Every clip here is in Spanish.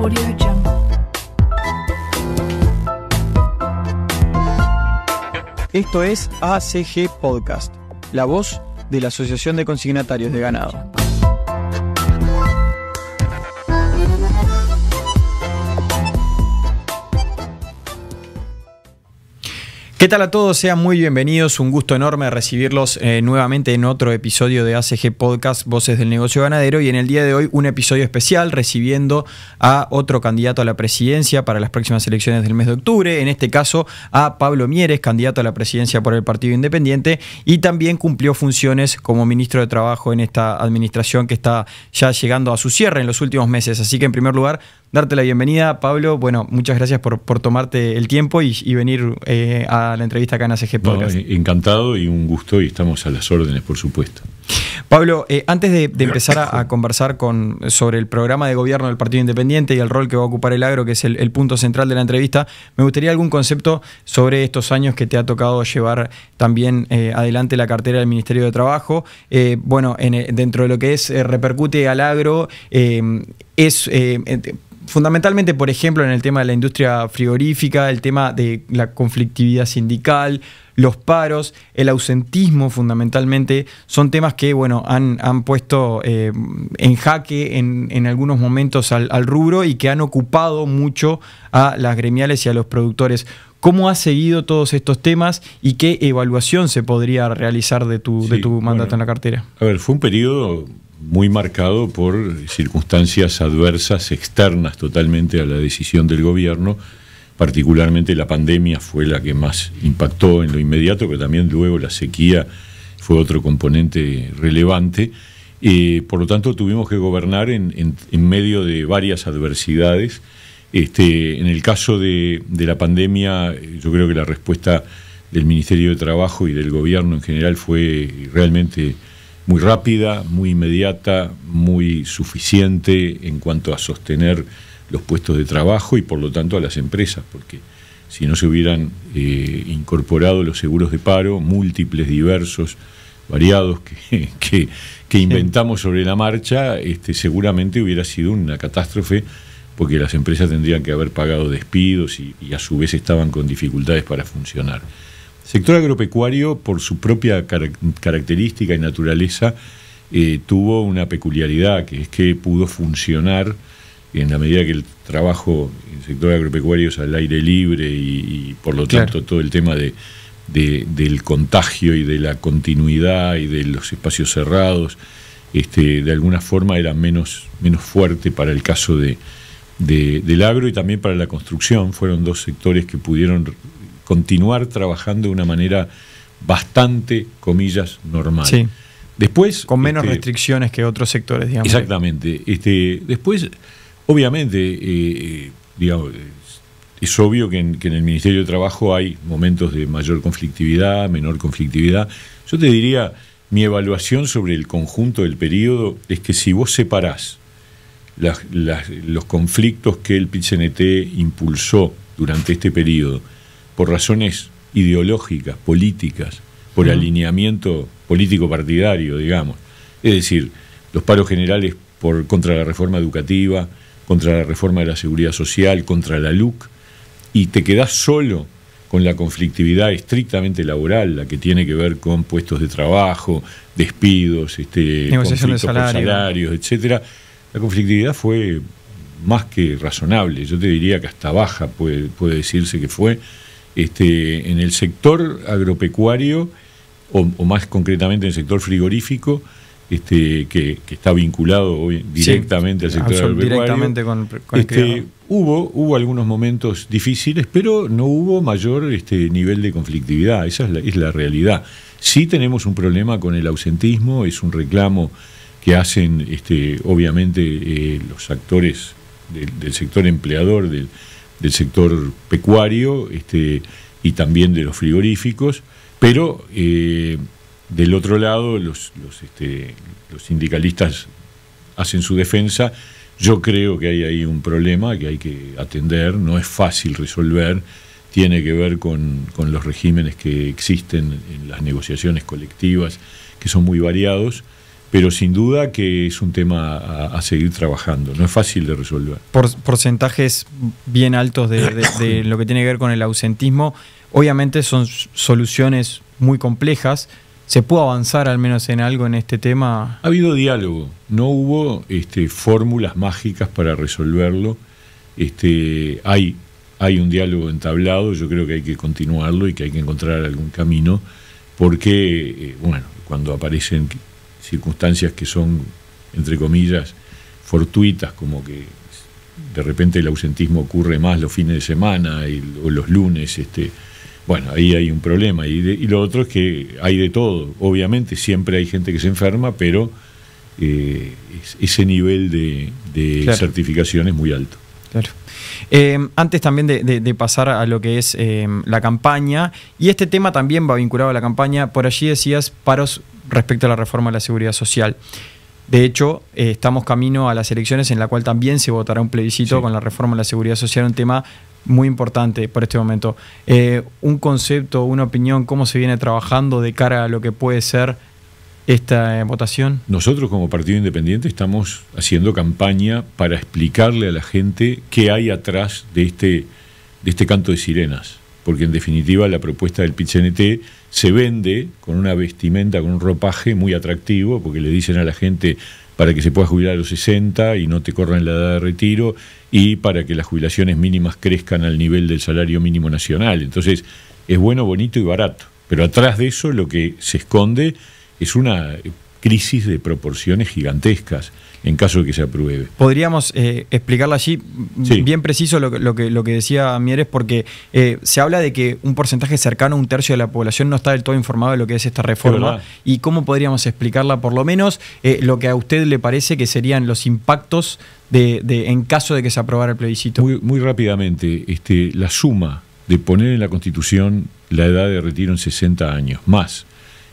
Audio Jungle. Esto es ACG Podcast, la voz de la Asociación de Consignatarios de Ganado. ¿Qué tal a todos? Sean muy bienvenidos, un gusto enorme recibirlos nuevamente en otro episodio de ACG Podcast, Voces del Negocio Ganadero, y en el día de hoy un episodio especial recibiendo a otro candidato a la presidencia para las próximas elecciones del mes de octubre, en este caso a Pablo Mieres, candidato a la presidencia por el Partido Independiente, y también cumplió funciones como ministro de Trabajo en esta administración que está ya llegando a su cierre en los últimos meses. Así que en primer lugar, darte la bienvenida, Pablo. Bueno, muchas gracias por tomarte el tiempo y venir a la entrevista acá en ACG Podcast. No, encantado y un gusto, y estamos a las órdenes, por supuesto. Pablo, antes de empezar a conversar sobre el programa de gobierno del Partido Independiente y el rol que va a ocupar el agro, que es el punto central de la entrevista, me gustaría algún concepto sobre estos años que te ha tocado llevar también adelante la cartera del Ministerio de Trabajo. Dentro de lo que es repercute al agro, fundamentalmente, por ejemplo, en el tema de la industria frigorífica, el tema de la conflictividad sindical, los paros, el ausentismo, fundamentalmente, son temas que han puesto en jaque en algunos momentos al rubro y que han ocupado mucho a las gremiales y a los productores. ¿Cómo has seguido todos estos temas y qué evaluación se podría realizar de tu mandato en la cartera? A ver, fue un periodo muy marcado por circunstancias adversas externas totalmente a la decisión del gobierno. Particularmente la pandemia fue la que más impactó en lo inmediato, pero también luego la sequía fue otro componente relevante. Por lo tanto, tuvimos que gobernar en medio de varias adversidades. En el caso de la pandemia, yo creo que la respuesta del Ministerio de Trabajo y del gobierno en general fue realmente muy rápida, muy inmediata, muy suficiente en cuanto a sostener los puestos de trabajo y por lo tanto a las empresas, porque si no se hubieran incorporado los seguros de paro, múltiples, diversos, variados, que inventamos sobre la marcha, seguramente hubiera sido una catástrofe, porque las empresas tendrían que haber pagado despidos y a su vez estaban con dificultades para funcionar. El sector agropecuario, por su propia característica y naturaleza, tuvo una peculiaridad, que es que pudo funcionar en la medida que el trabajo en el sector agropecuario es al aire libre y por lo tanto todo el tema del contagio y de la continuidad y de los espacios cerrados, de alguna forma era menos fuerte para el caso del agro y también para la construcción. Fueron dos sectores que pudieron continuar trabajando de una manera bastante, comillas, normal. Sí. Después, con menos restricciones que otros sectores, digamos. Exactamente. Después, obviamente, es obvio que en el Ministerio de Trabajo hay momentos de mayor conflictividad, menor conflictividad. Yo te diría, mi evaluación sobre el conjunto del periodo es que si vos separás los conflictos que el PIT-CNT impulsó durante este periodo por razones ideológicas, políticas, por alineamiento político partidario, digamos, es decir, los paros generales contra la reforma educativa, contra la reforma de la seguridad social, contra la LUC, y te quedás solo con la conflictividad estrictamente laboral, la que tiene que ver con puestos de trabajo, despidos, negociación de salarios, etcétera. La conflictividad fue más que razonable, yo te diría que hasta baja puede decirse que fue. En el sector agropecuario, o más concretamente en el sector frigorífico, que está vinculado directamente al sector agropecuario, directamente con el hubo algunos momentos difíciles, pero no hubo mayor nivel de conflictividad. Esa es la realidad. Sí tenemos un problema con el ausentismo, es un reclamo que hacen obviamente los actores del sector empleador, del sector pecuario y también de los frigoríficos, pero del otro lado los sindicalistas hacen su defensa. Yo creo que hay ahí un problema que hay que atender, no es fácil resolver, tiene que ver con los regímenes que existen en las negociaciones colectivas, que son muy variados, pero sin duda que es un tema a seguir trabajando, no es fácil de resolver. Porcentajes bien altos de lo que tiene que ver con el ausentismo, obviamente son soluciones muy complejas. ¿Se pudo avanzar al menos en algo en este tema? Ha habido diálogo, no hubo fórmulas mágicas para resolverlo. Hay un diálogo entablado, yo creo que hay que continuarlo y que hay que encontrar algún camino, porque cuando aparecen circunstancias que son, entre comillas, fortuitas, como que de repente el ausentismo ocurre más los fines de semana o los lunes, ahí hay un problema. Y lo otro es que hay de todo. Obviamente siempre hay gente que se enferma, pero ese nivel de claro, certificación es muy alto. Claro. Antes también de pasar a lo que es la campaña, y este tema también va vinculado a la campaña, por allí decías paros respecto a la reforma de la seguridad social. De hecho, estamos camino a las elecciones en la cual también se votará un plebiscito, sí, con la reforma de la seguridad social, un tema muy importante por este momento. Un concepto, una opinión, ¿cómo se viene trabajando de cara a lo que puede ser esta votación? Nosotros como Partido Independiente estamos haciendo campaña para explicarle a la gente qué hay atrás de este canto de sirenas, porque en definitiva la propuesta del PIT-CNT se vende con una vestimenta, con un ropaje muy atractivo, porque le dicen a la gente para que se pueda jubilar a los 60 y no te corran la edad de retiro, y para que las jubilaciones mínimas crezcan al nivel del salario mínimo nacional. Entonces es bueno, bonito y barato, pero atrás de eso lo que se esconde es una crisis de proporciones gigantescas en caso de que se apruebe. Podríamos explicarla allí, sí, bien preciso lo que decía Mieres, porque se habla de que un porcentaje cercano a un tercio de la población no está del todo informado de lo que es esta reforma, y cómo podríamos explicarla, por lo menos lo que a usted le parece que serían los impactos en caso de que se aprobara el plebiscito. Muy rápidamente, la suma de poner en la Constitución la edad de retiro en 60 años, más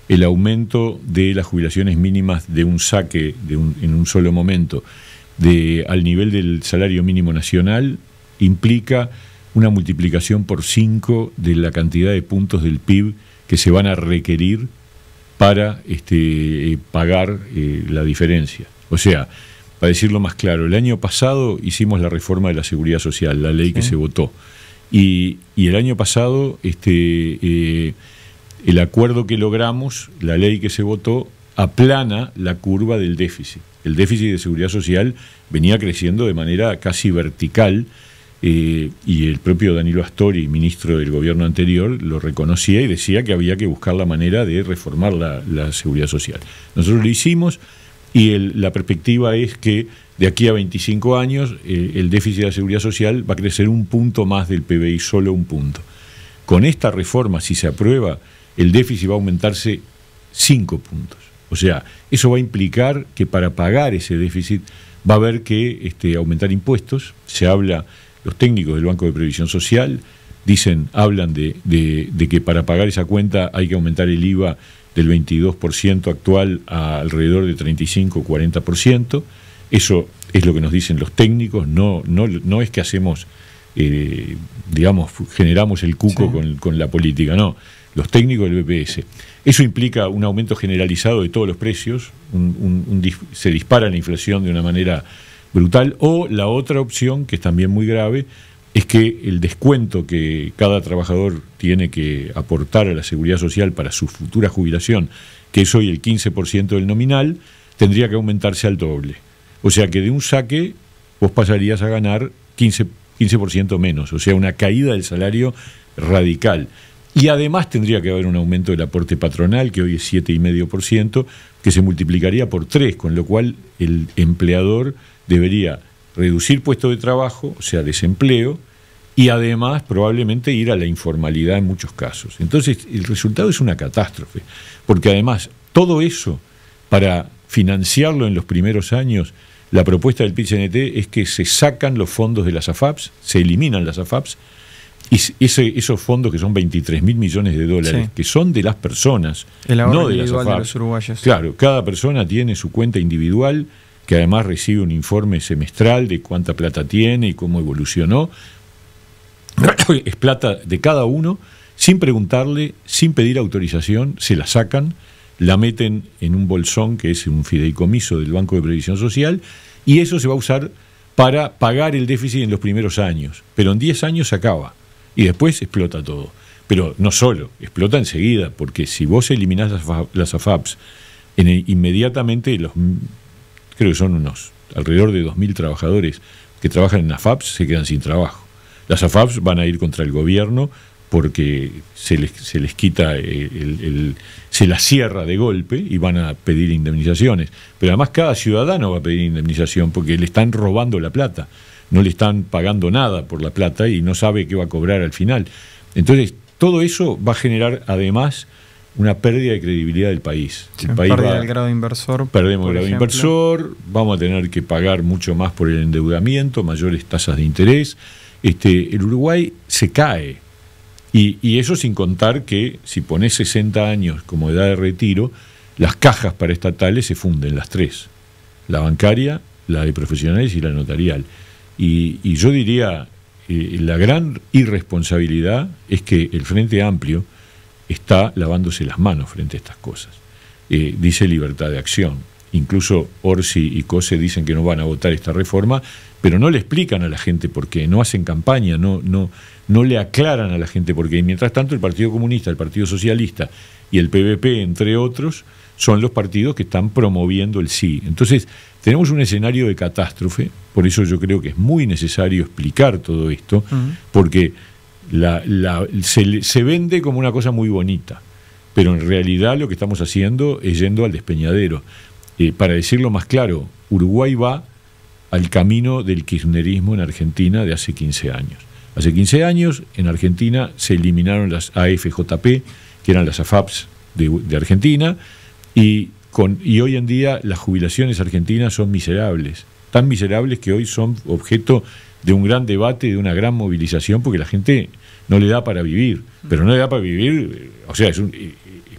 el aumento de las jubilaciones mínimas de un saque en un solo momento al nivel del salario mínimo nacional, implica una multiplicación por 5 de la cantidad de puntos del PIB que se van a requerir para pagar la diferencia. O sea, para decirlo más claro, el año pasado hicimos la reforma de la Seguridad Social, la ley, sí, que se votó, y el año pasado el acuerdo que logramos, la ley que se votó, aplana la curva del déficit. El déficit de seguridad social venía creciendo de manera casi vertical, y el propio Danilo Astori, ministro del gobierno anterior, lo reconocía y decía que había que buscar la manera de reformar la seguridad social. Nosotros lo hicimos, y la perspectiva es que de aquí a 25 años el déficit de la seguridad social va a crecer un punto más del PBI, solo un punto. Con esta reforma, si se aprueba, el déficit va a aumentarse 5 puntos. O sea, eso va a implicar que para pagar ese déficit va a haber que aumentar impuestos. Los técnicos del Banco de Previsión Social hablan de que para pagar esa cuenta hay que aumentar el IVA del 22% actual a alrededor de 35-40%. Eso es lo que nos dicen los técnicos, no es que hacemos, generamos el cuco, sí, con la política, no. Los técnicos del BPS. Eso implica un aumento generalizado de todos los precios, se dispara la inflación de una manera brutal, o la otra opción, que es también muy grave, es que el descuento que cada trabajador tiene que aportar a la seguridad social para su futura jubilación, que es hoy el 15% del nominal, tendría que aumentarse al doble. O sea que de un saque vos pasarías a ganar 15% menos, o sea, una caída del salario radical. Y además tendría que haber un aumento del aporte patronal, que hoy es 7,5%, que se multiplicaría por 3, con lo cual el empleador debería reducir puestos de trabajo, o sea, desempleo, y además probablemente ir a la informalidad en muchos casos. Entonces, el resultado es una catástrofe, porque además todo eso, para financiarlo en los primeros años, la propuesta del PIT-CNT es que se sacan los fondos de las AFAPs, se eliminan las AFAPs, y esos fondos, que son 23.000 millones de dólares, sí, que son de las personas, no de las AFAPs, de los uruguayos. Claro, cada persona tiene su cuenta individual, que además recibe un informe semestral de cuánta plata tiene y cómo evolucionó. Es plata de cada uno, sin preguntarle, sin pedir autorización, se la sacan, la meten en un bolsón que es un fideicomiso del Banco de Previsión Social, y eso se va a usar para pagar el déficit en los primeros años. Pero en 10 años se acaba y después explota todo. Pero no solo, explota enseguida, porque si vos eliminás las AFAPs, inmediatamente creo que son alrededor de 2.000 trabajadores que trabajan en AFAPs se quedan sin trabajo. Las AFAPs van a ir contra el gobierno porque se les quita, se las cierra de golpe y van a pedir indemnizaciones. Pero además cada ciudadano va a pedir indemnización porque le están robando la plata, no le están pagando nada por la plata y no sabe qué va a cobrar al final. Entonces, todo eso va a generar además una pérdida de credibilidad del país. Sí, pérdida del grado inversor. Perdemos el grado inversor, vamos a tener que pagar mucho más por el endeudamiento, mayores tasas de interés. El Uruguay se cae. Y eso sin contar que si pones 60 años como edad de retiro, las cajas paraestatales se funden, las tres. La bancaria, la de profesionales y la notarial. Y yo diría, la gran irresponsabilidad es que el Frente Amplio está lavándose las manos frente a estas cosas. Dice libertad de acción. Incluso Orsi y Cose dicen que no van a votar esta reforma, pero no le explican a la gente por qué, no hacen campaña, no le aclaran a la gente por qué. Y mientras tanto el Partido Comunista, el Partido Socialista y el PVP, entre otros, son los partidos que están promoviendo el sí. Entonces, tenemos un escenario de catástrofe, por eso yo creo que es muy necesario explicar todo esto, porque se vende como una cosa muy bonita, pero en realidad lo que estamos haciendo es yendo al despeñadero. Para decirlo más claro, Uruguay va al camino del kirchnerismo en Argentina de hace 15 años. Hace 15 años en Argentina se eliminaron las AFJP, que eran las AFAPs de Argentina, y hoy en día las jubilaciones argentinas son miserables, tan miserables que hoy son objeto de un gran debate, de una gran movilización, porque la gente no le da para vivir, pero no le da para vivir, o sea, es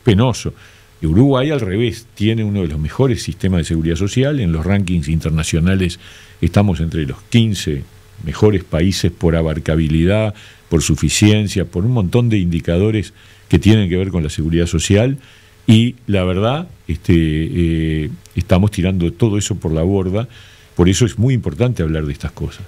penoso. Uruguay, al revés, tiene uno de los mejores sistemas de seguridad social. En los rankings internacionales estamos entre los 15 mejores países por abarcabilidad, por suficiencia, por un montón de indicadores que tienen que ver con la seguridad social. Y la verdad, estamos tirando todo eso por la borda. Por eso es muy importante hablar de estas cosas.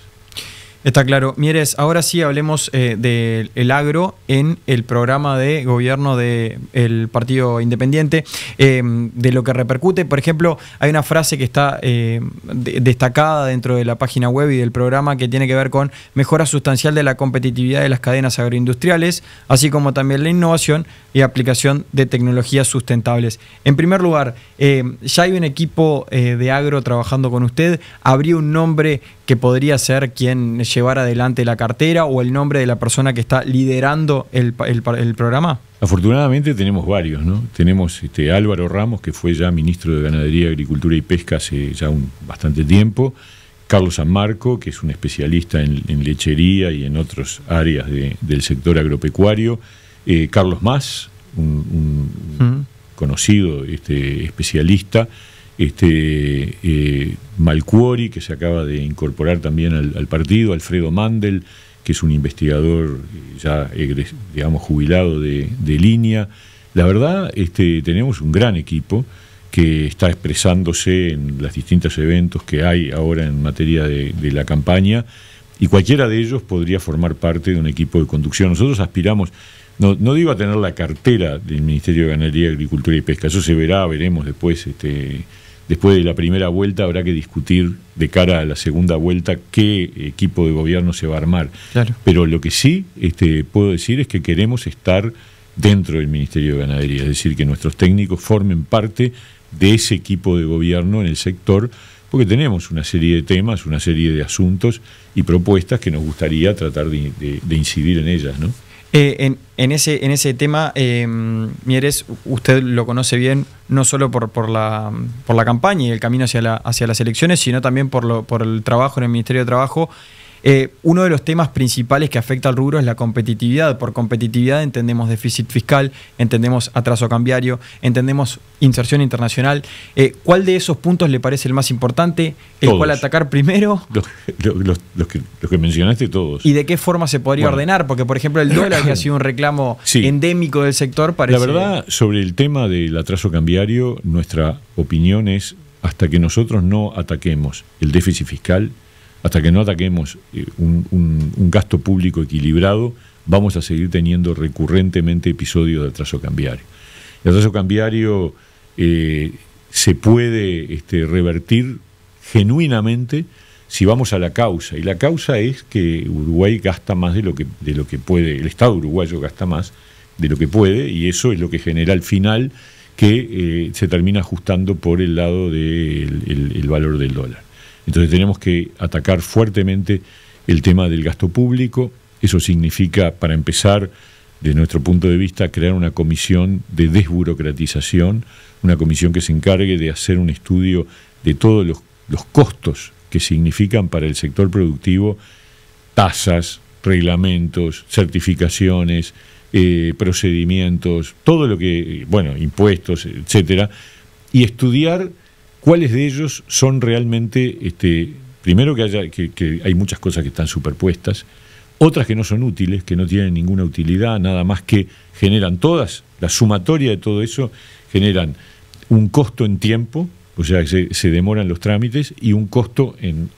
Está claro. Mieres, ahora sí hablemos del agro en el programa de gobierno del Partido Independiente, de lo que repercute. Por ejemplo, hay una frase que está destacada dentro de la página web y del programa que tiene que ver con mejora sustancial de la competitividad de las cadenas agroindustriales, así como también la innovación y aplicación de tecnologías sustentables. En primer lugar, ya hay un equipo de agro trabajando con usted. ¿Habría un nombre que podría ser quien llevar adelante la cartera o el nombre de la persona que está liderando el programa? Afortunadamente tenemos varios, ¿no? Tenemos Álvaro Ramos, que fue ya ministro de Ganadería, Agricultura y Pesca hace ya bastante tiempo. Carlos San Marco, que es un especialista en lechería y en otras áreas del sector agropecuario. Carlos Mas, un conocido especialista. Malcuori, que se acaba de incorporar también al partido. Alfredo Mandel, que es un investigador ya, digamos, jubilado de línea. La verdad, tenemos un gran equipo que está expresándose en los distintos eventos que hay ahora en materia de la campaña, y cualquiera de ellos podría formar parte de un equipo de conducción. Nosotros aspiramos, no digo a tener la cartera del Ministerio de Ganadería, Agricultura y Pesca, eso se veremos después. Después de la primera vuelta habrá que discutir de cara a la segunda vuelta qué equipo de gobierno se va a armar. Claro. Pero lo que sí puedo decir es que queremos estar dentro del Ministerio de Ganadería, es decir, que nuestros técnicos formen parte de ese equipo de gobierno en el sector, porque tenemos una serie de temas, una serie de asuntos y propuestas que nos gustaría tratar de incidir en ellas, ¿no? En ese tema, Mieres, usted lo conoce bien, no solo por la campaña y el camino hacia las elecciones, sino también por el trabajo en el Ministerio de Trabajo. Uno de los temas principales que afecta al rubro es la competitividad. Por competitividad entendemos déficit fiscal, entendemos atraso cambiario, entendemos inserción internacional. ¿Cuál de esos puntos le parece el más importante? ¿El cual atacar primero? Los que mencionaste todos. ¿Y de qué forma se podría ordenar? Porque, por ejemplo, el dólar, que ha sido un reclamo endémico del sector, parece... La verdad, sobre el tema del atraso cambiario, nuestra opinión es, hasta que nosotros no ataquemos el déficit fiscal, hasta que no ataquemos un gasto público equilibrado, vamos a seguir teniendo recurrentemente episodios de atraso cambiario. El atraso cambiario se puede revertir genuinamente si vamos a la causa, y la causa es que Uruguay gasta más de lo que puede, el Estado uruguayo gasta más de lo que puede, y eso es lo que genera al final que se termina ajustando por el lado del valor del dólar. Entonces tenemos que atacar fuertemente el tema del gasto público. Eso significa, para empezar, de nuestro punto de vista, crear una comisión de desburocratización, una comisión que se encargue de hacer un estudio de todos los costos que significan para el sector productivo tasas, reglamentos, certificaciones, procedimientos, todo lo que, impuestos, etcétera, y estudiar cuáles de ellos son realmente, primero que hay muchas cosas que están superpuestas, otras que no son útiles, que no tienen ninguna utilidad, nada más que generan todas, la sumatoria de todo eso, generan un costo en tiempo, o sea, que se demoran los trámites, y un costo en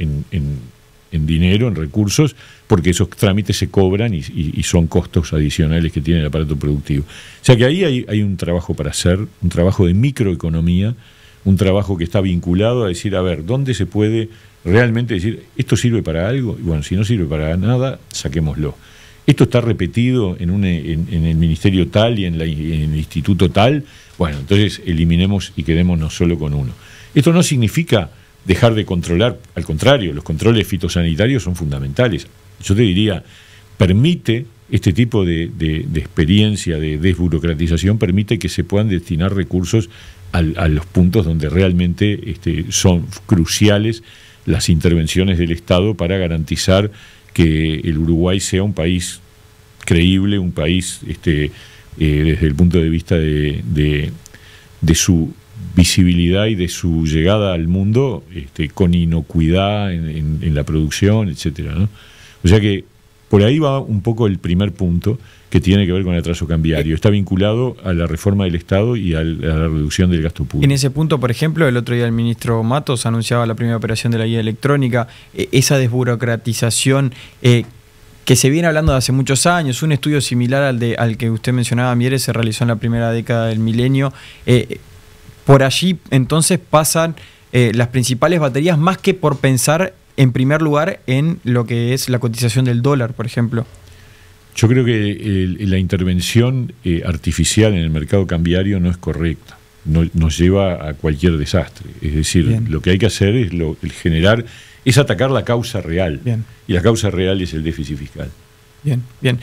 dinero, en recursos, porque esos trámites se cobran y son costos adicionales que tiene el aparato productivo. O sea que ahí hay un trabajo para hacer, un trabajo de microeconomía, un trabajo que está vinculado a decir, a ver, ¿dónde se puede realmente decir, esto sirve para algo? Y bueno, si no sirve para nada, saquémoslo. Esto está repetido en el ministerio tal y en el instituto tal, bueno, entonces eliminemos y quedémonos solo con uno. Esto no significa dejar de controlar, al contrario, los controles fitosanitarios son fundamentales. Yo te diría, permite este tipo de experiencia de desburocratización, permite que se puedan destinar recursos a los puntos donde realmente son cruciales las intervenciones del Estado para garantizar que el Uruguay sea un país creíble, un país desde el punto de vista de su visibilidad y de su llegada al mundo con inocuidad en la producción, etcétera, ¿no? O sea que por ahí va un poco el primer punto que tiene que ver con el atraso cambiario. Está vinculado a la reforma del Estado y a la reducción del gasto público. En ese punto, por ejemplo, el otro día el ministro Matos anunciaba la primera operación de la guía electrónica, esa desburocratización que se viene hablando de hace muchos años. Un estudio similar al que usted mencionaba, Mieres, se realizó en la primera década del milenio. Por allí, entonces, pasan las principales baterías, más que por pensar, en primer lugar, en lo que es la cotización del dólar, por ejemplo. Yo creo que la intervención artificial en el mercado cambiario no es correcta. Nos lleva a cualquier desastre. Es decir, bien, lo que hay que hacer es es atacar la causa real. Bien. Y la causa real es el déficit fiscal. Bien, bien.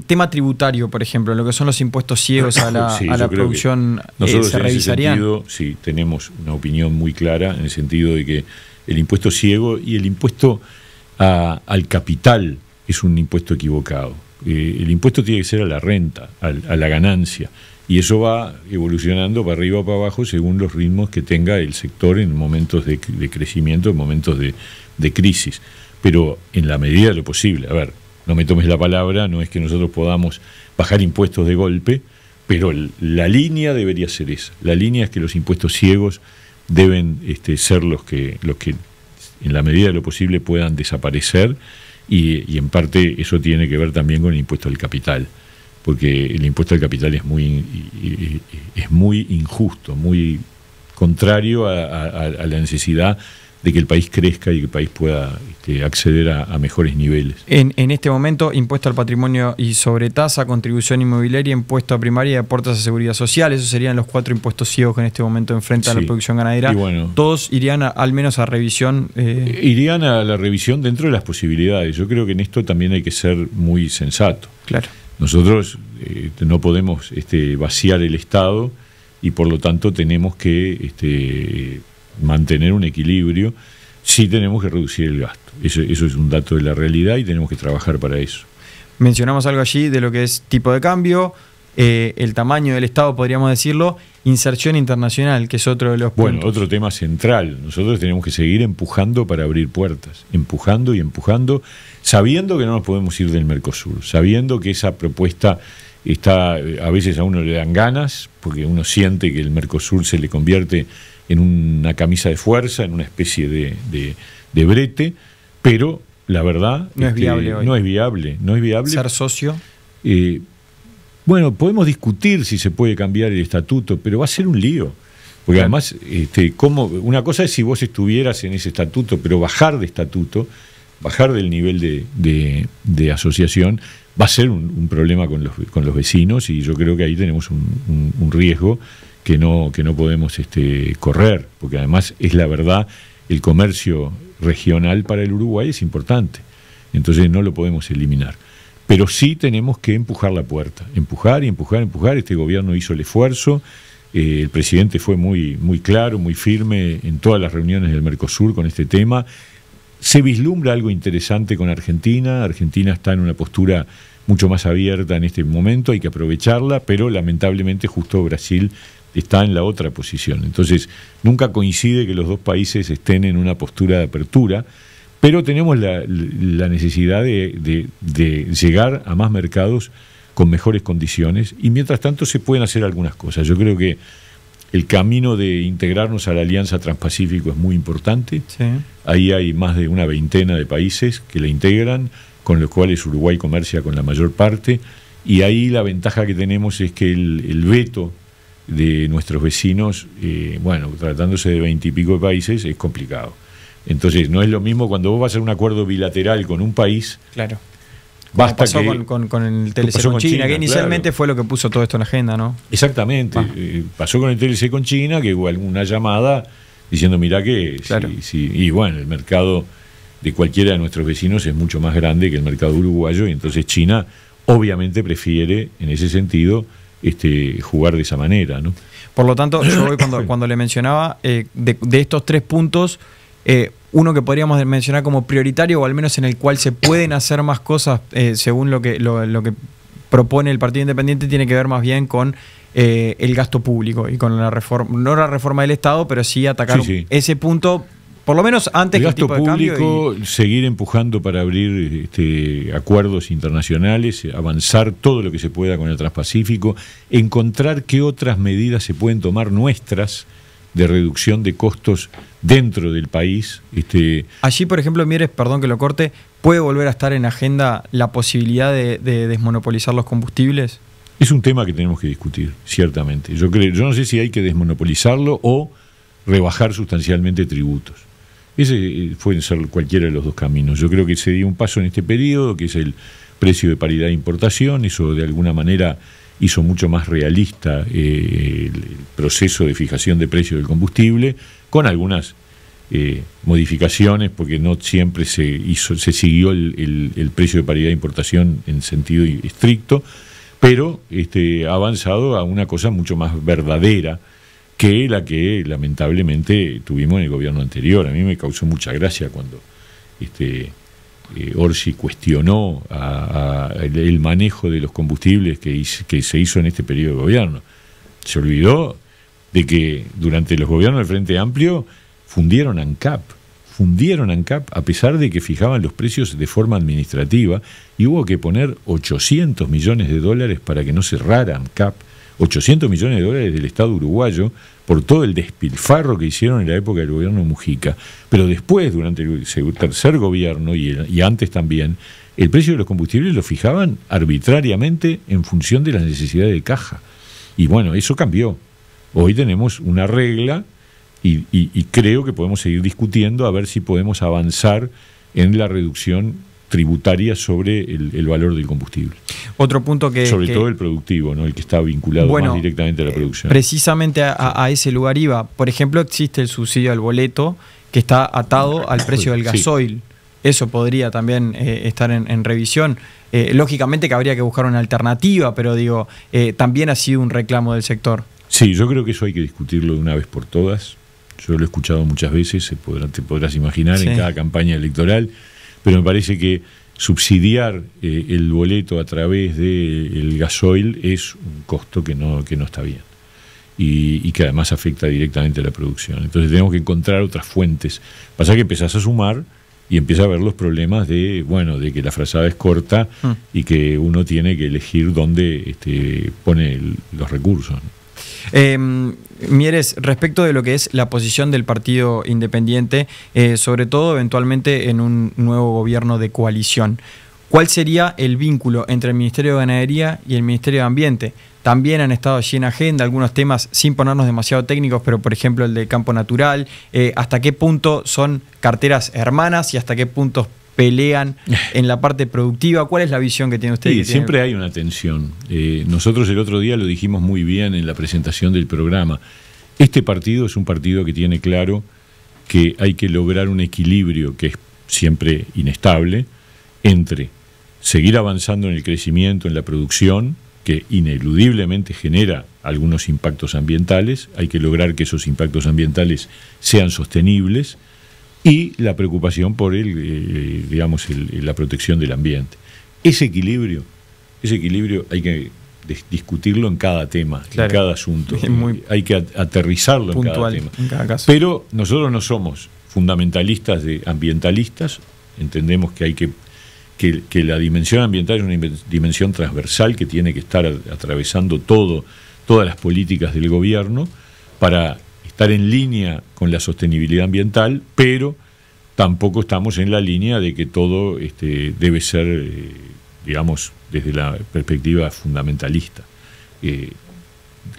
Tema tributario, por ejemplo, lo que son los impuestos ciegos a la producción, ¿se revisarían? Sí, tenemos una opinión muy clara en el sentido de que el impuesto ciego y el impuesto al capital es un impuesto equivocado. El impuesto tiene que ser a la renta, a la ganancia, y eso va evolucionando para arriba o para abajo según los ritmos que tenga el sector en momentos de crecimiento, en momentos de crisis. Pero en la medida de lo posible, a ver, no me tomes la palabra, no es que nosotros podamos bajar impuestos de golpe, pero la línea debería ser esa. La línea es que los impuestos ciegos deben ser los que en la medida de lo posible puedan desaparecer, y en parte eso tiene que ver también con el impuesto al capital, porque el impuesto al capital es muy injusto, muy contrario a la necesidad de que el país crezca y que el país pueda acceder a mejores niveles. En este momento, impuesto al patrimonio y sobretasa, contribución inmobiliaria, impuesto a primaria y aportes a seguridad social, esos serían los 4 impuestos ciegos que en este momento enfrenta la producción ganadera. Y bueno, todos irían al menos a revisión. Irían a la revisión dentro de las posibilidades. Yo creo que en esto también hay que ser muy sensato. Claro. Nosotros no podemos vaciar el Estado, y por lo tanto tenemos que mantener un equilibrio sí tenemos que reducir el gasto. Eso es un dato de la realidad y tenemos que trabajar para eso. Mencionamos algo allí de lo que es tipo de cambio, el tamaño del Estado, podríamos decirlo, inserción internacional, que es otro de los puntos. Bueno, otro tema central. Nosotros tenemos que seguir empujando para abrir puertas, empujando y empujando, sabiendo que no nos podemos ir del Mercosur, sabiendo que esa propuesta está, a veces a uno le dan ganas, porque uno siente que el Mercosur se le convierte en una camisa de fuerza, en una especie de brete, pero la verdad no es viable hoy. No es viable. Ser socio. Bueno, podemos discutir si se puede cambiar el estatuto, pero va a ser un lío. Porque claro. Además, una cosa es si vos estuvieras en ese estatuto, pero bajar de estatuto, bajar del nivel de asociación, va a ser un problema con los vecinos, y yo creo que ahí tenemos un riesgo que no podemos correr, porque además es la verdad, el comercio regional para el Uruguay es importante, entonces no lo podemos eliminar. Pero sí tenemos que empujar la puerta, empujar. Este gobierno hizo el esfuerzo, el presidente fue muy claro, muy firme en todas las reuniones del Mercosur con este tema. Se vislumbra algo interesante con Argentina. Argentina está en una postura mucho más abierta en este momento, hay que aprovecharla, pero lamentablemente justo Brasil está en la otra posición. Entonces, nunca coincide que los dos países estén en una postura de apertura, pero tenemos la necesidad de llegar a más mercados con mejores condiciones, y mientras tanto se pueden hacer algunas cosas. Yo creo que el camino de integrarnos a la Alianza Transpacífico es muy importante. Sí. Ahí hay más de una veintena de países que la integran, con los cuales Uruguay comercia con la mayor parte, y ahí la ventaja que tenemos es que el veto de nuestros vecinos, bueno, tratándose de 20 y pico de países, es complicado. Entonces, no es lo mismo cuando vos vas a hacer un acuerdo bilateral con un país. Claro. Basta pasó que, con el TLC con China, que inicialmente claro. Fue lo que puso todo esto en la agenda, ¿no? Exactamente. Pasó con el TLC con China, que hubo alguna llamada diciendo, mirá que... Claro. y bueno, el mercado de cualquiera de nuestros vecinos es mucho más grande que el mercado uruguayo, y entonces China obviamente prefiere, en ese sentido, jugar de esa manera, ¿no? Por lo tanto, yo hoy cuando le mencionaba de estos 3 puntos, uno que podríamos mencionar como prioritario, o al menos en el cual se pueden hacer más cosas según lo que propone el Partido Independiente, tiene que ver más bien con el gasto público y con la reforma, no la reforma del Estado, pero sí atacar ese punto, por lo menos antes que el tipo de cambio. El gasto público, seguir empujando para abrir acuerdos internacionales, avanzar todo lo que se pueda con el Transpacífico, encontrar qué otras medidas se pueden tomar nuestras de reducción de costos dentro del país. Allí, por ejemplo, Mieres, perdón que lo corte, ¿puede volver a estar en agenda la posibilidad de desmonopolizar los combustibles? Es un tema que tenemos que discutir, ciertamente. Yo no sé si hay que desmonopolizarlo o rebajar sustancialmente tributos. Ese pueden ser cualquiera de los dos caminos. Yo creo que se dio un paso en este periodo, que es el precio de paridad de importación. Eso de alguna manera hizo mucho más realista el proceso de fijación de precio del combustible, con algunas modificaciones, porque no siempre se siguió el precio de paridad de importación en sentido estricto, pero ha avanzado a una cosa mucho más verdadera que la que lamentablemente tuvimos en el gobierno anterior. A mí me causó mucha gracia cuando Orsi cuestionó el manejo de los combustibles que se hizo en este periodo de gobierno. Se olvidó de que durante los gobiernos del Frente Amplio fundieron ANCAP a pesar de que fijaban los precios de forma administrativa, y hubo que poner $800 millones para que no cerrara ANCAP. $800 millones del Estado uruguayo por todo el despilfarro que hicieron en la época del gobierno Mujica. Pero después, durante el tercer gobierno y antes también, el precio de los combustibles lo fijaban arbitrariamente en función de las necesidades de caja. Y bueno, eso cambió. Hoy tenemos una regla y creo que podemos seguir discutiendo a ver si podemos avanzar en la reducción tributaria sobre el valor del combustible. Otro punto sobre todo el productivo, ¿no? El que está vinculado más directamente a la producción. Precisamente a ese lugar iba. Por ejemplo, existe el subsidio al boleto que está atado al precio del gasoil. Sí. Eso podría también estar en revisión. Lógicamente que habría que buscar una alternativa, pero digo, también ha sido un reclamo del sector. Sí, yo creo que eso hay que discutirlo de una vez por todas. yo lo he escuchado muchas veces, te podrás imaginar, Sí. en cada campaña electoral, pero me parece que subsidiar el boleto a través del gasoil es un costo que no está bien y que además afecta directamente a la producción. Entonces tenemos que encontrar otras fuentes. Pasa que empezás a sumar y empieza a ver los problemas de que la frazada es corta y que uno tiene que elegir dónde pone los recursos, ¿no? Mieres, respecto de lo que es la posición del Partido Independiente, sobre todo eventualmente en un nuevo gobierno de coalición, ¿cuál sería el vínculo entre el Ministerio de Ganadería y el Ministerio de Ambiente? También han estado allí en agenda algunos temas, sin ponernos demasiado técnicos, pero por ejemplo el de campo natural, hasta qué punto son carteras hermanas y hasta qué punto pelean en la parte productiva. ¿Cuál es la visión que tiene usted? Sí, siempre hay una tensión. Nosotros el otro día lo dijimos muy bien en la presentación del programa. Este partido es un partido que tiene claro que hay que lograr un equilibrio que es siempre inestable entre seguir avanzando en el crecimiento, en la producción, que ineludiblemente genera algunos impactos ambientales, hay que lograr que esos impactos ambientales sean sostenibles, y la preocupación por la protección del ambiente. Ese equilibrio hay que discutirlo en cada tema, claro, en cada asunto. Hay que aterrizarlo puntual, en cada tema. Pero nosotros no somos fundamentalistas de ambientalistas, entendemos que hay que la dimensión ambiental es una dimensión transversal que tiene que estar atravesando todas las políticas del gobierno para estar en línea con la sostenibilidad ambiental, pero tampoco estamos en la línea de que todo debe ser, desde la perspectiva fundamentalista. El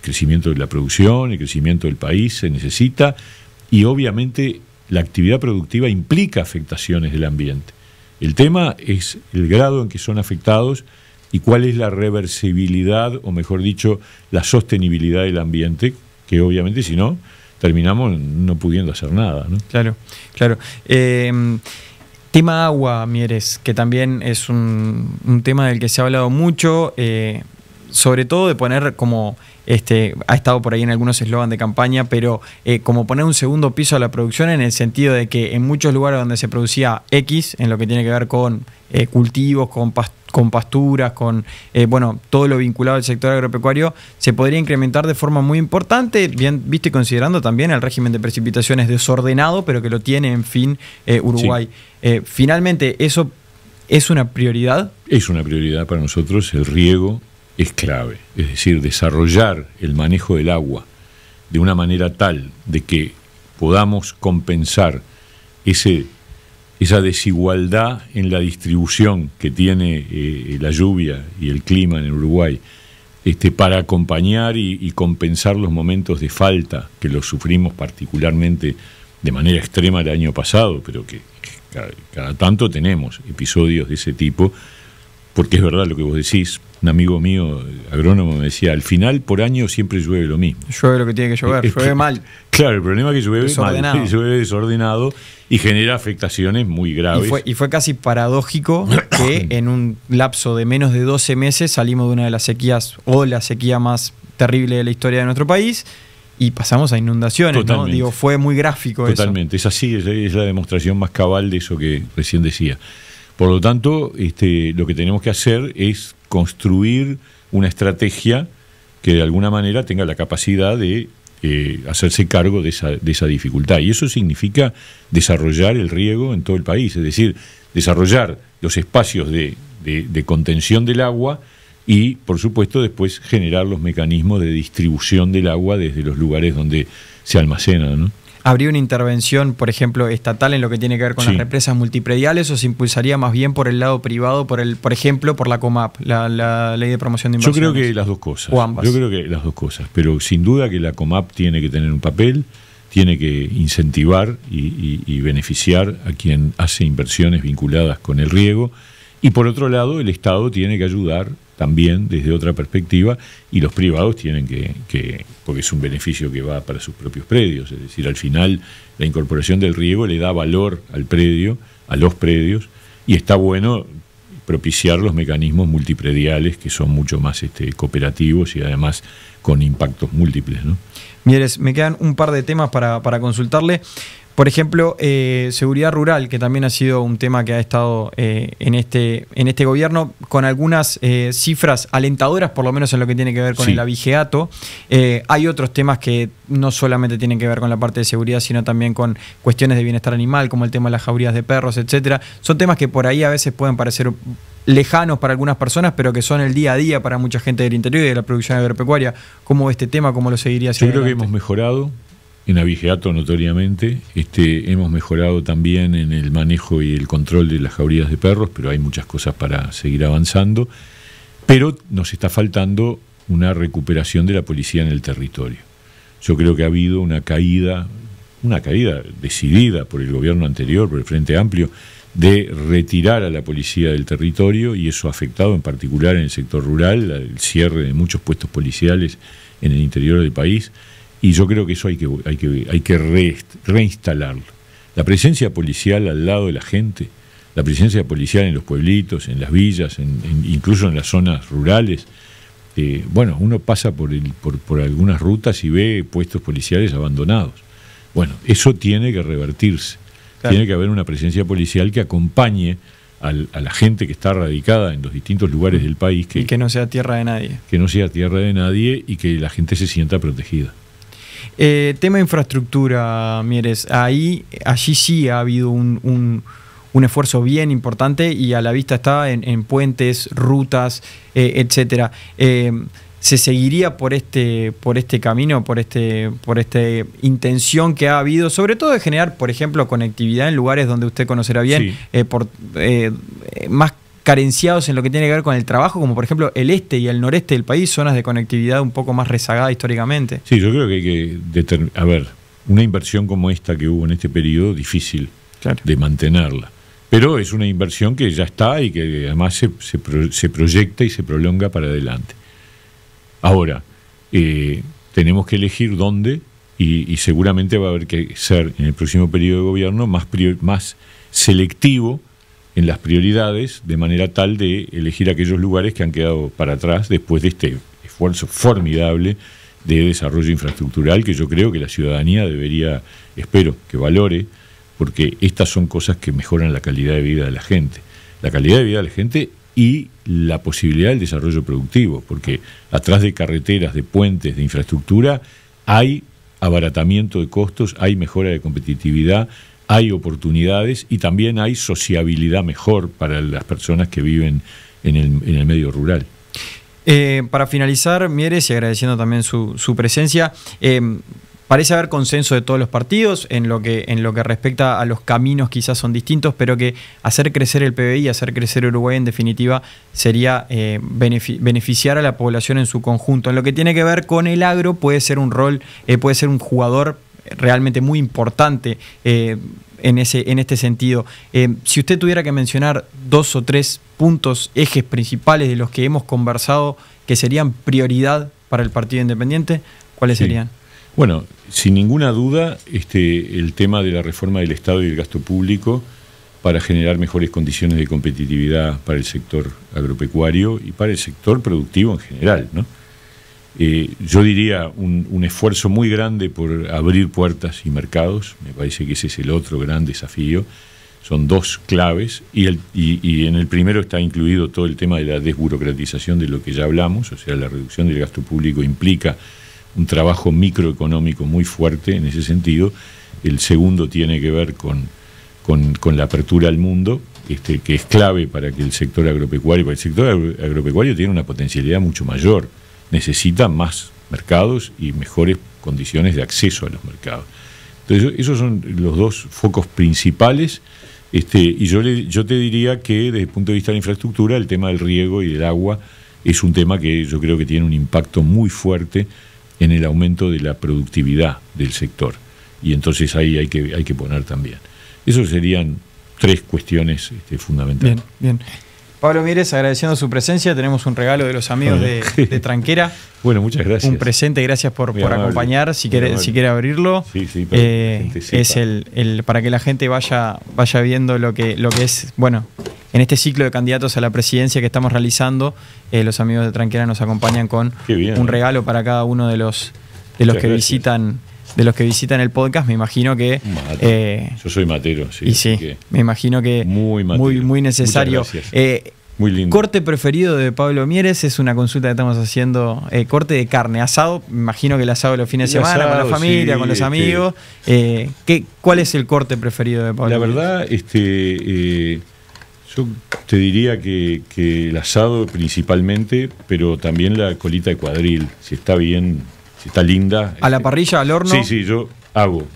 crecimiento de la producción, el crecimiento del país se necesita, y obviamente la actividad productiva implica afectaciones del ambiente. El tema es el grado en que son afectados y cuál es la reversibilidad, o mejor dicho, la sostenibilidad del ambiente, que obviamente si no, terminamos no pudiendo hacer nada, ¿no? Claro, claro. Tema agua, Mieres, que también es un tema del que se ha hablado mucho, sobre todo de poner como, ha estado por ahí en algunos eslogan de campaña, pero como poner un segundo piso a la producción, en el sentido de que en muchos lugares donde se producía X, en lo que tiene que ver con cultivos, con pasturas, con todo lo vinculado al sector agropecuario, se podría incrementar de forma muy importante, bien viste, considerando también el régimen de precipitaciones desordenado, pero que lo tiene, en fin, Uruguay. Sí. Finalmente, ¿eso es una prioridad? Es una prioridad para nosotros. El riego es clave, es decir, desarrollar el manejo del agua de una manera tal de que podamos compensar esa desigualdad en la distribución que tiene la lluvia y el clima en Uruguay, para acompañar y compensar los momentos de falta que los sufrimos particularmente de manera extrema el año pasado, pero que cada tanto tenemos episodios de ese tipo, porque es verdad lo que vos decís. Un amigo mío, agrónomo, me decía, al final por año siempre llueve lo mismo. Llueve lo que tiene que llover, llueve mal. Claro, el problema es que llueve desordenado. Llueve desordenado y genera afectaciones muy graves. Y fue casi paradójico que en un lapso de menos de 12 meses salimos de una de las sequías, o la sequía más terrible de la historia de nuestro país, y pasamos a inundaciones. Totalmente. ¿No? Digo, fue muy gráfico. Totalmente, eso. Es así, es la demostración más cabal de eso que recién decía. Por lo tanto, lo que tenemos que hacer es construir una estrategia que de alguna manera tenga la capacidad de hacerse cargo de esa dificultad. Y eso significa desarrollar el riego en todo el país, es decir, desarrollar los espacios de contención del agua y, por supuesto, después generar los mecanismos de distribución del agua desde los lugares donde se almacena, ¿no? ¿Habría una intervención, por ejemplo, estatal en lo que tiene que ver con las represas multiprediales, o se impulsaría más bien por el lado privado, por ejemplo, por la COMAP, la Ley de Promoción de Inversiones? Yo creo que las dos cosas. O ambas. Yo creo que las dos cosas, pero sin duda que la COMAP tiene que tener un papel, tiene que incentivar y beneficiar a quien hace inversiones vinculadas con el riego, y por otro lado el Estado tiene que ayudar también desde otra perspectiva, y los privados tienen que porque es un beneficio que va para sus propios predios, es decir, al final la incorporación del riego le da valor al predio, a los predios, y está bueno propiciar los mecanismos multiprediales que son mucho más cooperativos y además con impactos múltiples, ¿no? Mieres, me quedan un par de temas para consultarle. Por ejemplo, seguridad rural, que también ha sido un tema que ha estado en este gobierno, con algunas cifras alentadoras, por lo menos en lo que tiene que ver con el abigeato. Hay otros temas que no solamente tienen que ver con la parte de seguridad, sino también con cuestiones de bienestar animal, como el tema de las jaurías de perros, etcétera. Son temas que por ahí a veces pueden parecer lejanos para algunas personas, pero que son el día a día para mucha gente del interior y de la producción agropecuaria. ¿Cómo ve este tema? ¿Cómo lo seguiría hacia adelante? Yo creo que hemos mejorado en abigeato notoriamente. Hemos mejorado también en el manejo y el control de las jaurías de perros, pero hay muchas cosas para seguir avanzando. Pero nos está faltando una recuperación de la policía en el territorio. Yo creo que ha habido una caída decidida por el gobierno anterior, por el Frente Amplio, de retirar a la policía del territorio, y eso ha afectado en particular en el sector rural, el cierre de muchos puestos policiales en el interior del país, y yo creo que eso hay que reinstalarlo. La presencia policial al lado de la gente, la presencia policial en los pueblitos, en las villas, incluso en las zonas rurales. Uno pasa por algunas rutas y ve puestos policiales abandonados. Bueno, eso tiene que revertirse. Claro. Tiene que haber una presencia policial que acompañe a la gente que está radicada en los distintos lugares del país. Y que no sea tierra de nadie. Que no sea tierra de nadie y que la gente se sienta protegida. Tema infraestructura, Mieres. Allí sí ha habido un esfuerzo bien importante y a la vista está en puentes, rutas, etcétera. ¿Se seguiría por este camino, por esta intención que ha habido, sobre todo de generar, por ejemplo, conectividad en lugares donde usted conocerá bien, más carenciados en lo que tiene que ver con el trabajo, como por ejemplo el este y el noreste del país, zonas de conectividad un poco más rezagadas históricamente? Sí, yo creo que hay que una inversión como esta que hubo en este periodo, difícil de mantenerla. Pero es una inversión que ya está y que además se proyecta y se prolonga para adelante. Ahora, tenemos que elegir dónde y seguramente va a haber que ser en el próximo periodo de gobierno más selectivo en las prioridades, de manera tal de elegir aquellos lugares que han quedado para atrás después de este esfuerzo formidable de desarrollo infraestructural que yo creo que la ciudadanía espero que valore, porque estas son cosas que mejoran la calidad de vida de la gente. La calidad de vida de la gente y la posibilidad del desarrollo productivo, porque atrás de carreteras, de puentes, de infraestructura, hay abaratamiento de costos, hay mejora de competitividad, hay oportunidades y también hay sociabilidad mejor para las personas que viven en el medio rural. Para finalizar, Mieres, y agradeciendo también su presencia, parece haber consenso de todos los partidos en lo que respecta a los caminos, quizás son distintos, pero que hacer crecer el PBI, hacer crecer Uruguay en definitiva sería beneficiar a la población en su conjunto. En lo que tiene que ver con el agro puede ser un jugador realmente muy importante en este sentido. Si usted tuviera que mencionar 2 o 3 puntos, ejes principales de los que hemos conversado que serían prioridad para el Partido Independiente, ¿cuáles serían? Bueno, sin ninguna duda, el tema de la reforma del Estado y del gasto público para generar mejores condiciones de competitividad para el sector agropecuario y para el sector productivo en general, ¿no? Yo diría un esfuerzo muy grande por abrir puertas y mercados. Me parece que ese es el otro gran desafío. Son 2 claves y en el primero está incluido todo el tema de la desburocratización de lo que ya hablamos, o sea, la reducción del gasto público implica un trabajo microeconómico muy fuerte en ese sentido. El segundo tiene que ver con la apertura al mundo, que es clave para que el sector agropecuario, porque el sector agropecuario tiene una potencialidad mucho mayor, necesita más mercados y mejores condiciones de acceso a los mercados. Entonces, esos son los 2 focos principales, y yo te diría que desde el punto de vista de la infraestructura, el tema del riego y del agua es un tema que yo creo que tiene un impacto muy fuerte en el aumento de la productividad del sector, y entonces ahí hay que poner también. Esos serían 3 cuestiones fundamentales. Bien. Pablo Mieres, agradeciendo su presencia, tenemos un regalo de los amigos de Tranquera. Bueno, muchas gracias. Un presente, gracias por acompañar. Si quiere abrirlo, sí, es para que la gente vaya viendo lo que es, bueno, en este ciclo de candidatos a la presidencia que estamos realizando, los amigos de Tranquera nos acompañan con un regalo para cada uno de los visitan el podcast, me imagino que yo soy matero, sí. Y sí, me imagino que muy necesario. Muy lindo. ¿Corte preferido de Pablo Mieres? Es una consulta que estamos haciendo. Corte de carne, asado. Me imagino que el asado los fines de semana, asado, con la familia, sí, con los amigos. ¿Cuál es el corte preferido de Pablo Mieres? La verdad, yo te diría que el asado principalmente, pero también la colita de cuadril, si está bien, si está linda. ¿A la parrilla, al horno? Sí, yo hago,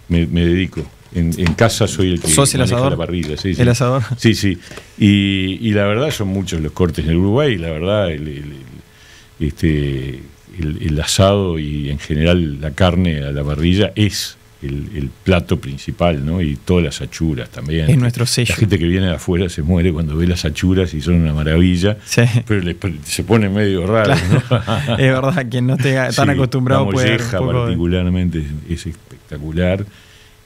me dedico. En casa soy el que ¿Sos el maneja asador? La parrilla. Sí, ¿El asador? Sí. Y la verdad son muchos los cortes en el Uruguay. La verdad, el asado y en general la carne a la parrilla es el plato principal, ¿no? Y todas las achuras también. Es nuestro sello. La gente que viene de afuera se muere cuando ve las achuras y son una maravilla. Sí. Pero se pone medio raro, claro. ¿no? Es verdad, quien no esté tan acostumbrado puede. La molleja particularmente es espectacular.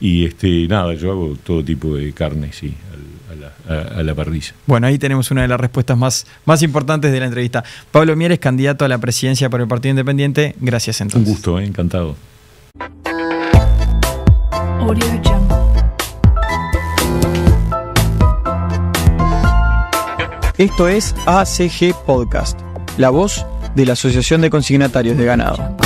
Y nada, yo hago todo tipo de carne, sí, a la parrilla. Bueno, ahí tenemos una de las respuestas más importantes de la entrevista. Pablo Mieres, candidato a la presidencia por el Partido Independiente. Gracias, entonces. Un gusto, encantado. Esto es ACG Podcast, la voz de la Asociación de Consignatarios de Ganado.